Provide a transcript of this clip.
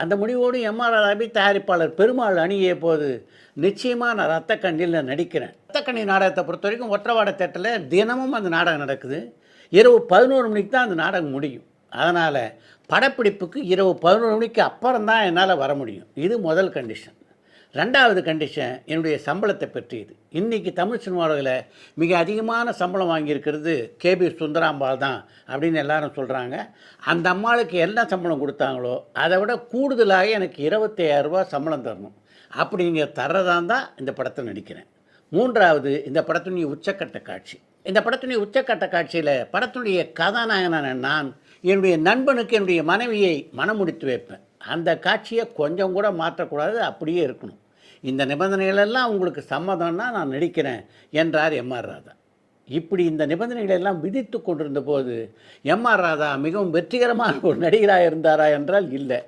அந்த முடிவோடு எம்ஆர் ராதாவை தயாரிப்பாளர் பெருமாள் அணியே போது நிச்சயமாக நான் ரத்த கண்ணியில் நடிக்கிறேன். ரத்த கண்ணி நாடகத்தை பொறுத்த வரைக்கும் ஒற்றவாட தேட்டரில் தினமும் அந்த நாடகம் நடக்குது. இரவு 11 மணிக்கு தான் அந்த நாடகம் முடியும். அதனால் படப்பிடிப்புக்கு இரவு 11 மணிக்கு அப்புறம் தான் என்னால் வர முடியும். இது முதல் கண்டிஷன். ரெண்டாவது கண்டிஷன் என்னுடைய சம்பளத்தை பற்றியது. இன்றைக்கி தமிழ் சினிமாவில் மிக அதிகமான சம்பளம் வாங்கியிருக்கிறது கேபி சுந்தராம்பாள் தான் அப்படின்னு எல்லாரும் சொல்கிறாங்க. அந்த அம்மாளுக்கு என்ன சம்பளம் கொடுத்தாங்களோ அதை விட கூடுதலாக எனக்கு 25,000 ரூபா சம்பளம் தரணும். அப்படி நீங்கள் தர்றதான் தான் இந்த படத்தை நடிக்கிறேன். மூன்றாவது, இந்த படத்தினுடைய உச்சக்கட்ட காட்சி. இந்த படத்தினுடைய உச்சக்கட்ட காட்சியில் படத்தினுடைய கதாநாயகனான நான் என்னுடைய நண்பனுக்கு என்னுடைய மனைவியை மனமுடித்து வைப்பேன். அந்த காட்சியை கொஞ்சம் கூட மாற்றக்கூடாது, அப்படியே இருக்கணும். இந்த நிபந்தனைகளெல்லாம் உங்களுக்கு சம்மதம்னா நான் நடிக்கிறேன் என்றார் எம்ஆர் ராதா. இப்படி இந்த நிபந்தனைகளெல்லாம் விதித்து கொண்டிருந்த போது எம்ஆர் ராதா மிகவும் வெற்றிகரமான ஒரு நடிகராக இருந்தாரா என்றால் இல்லை.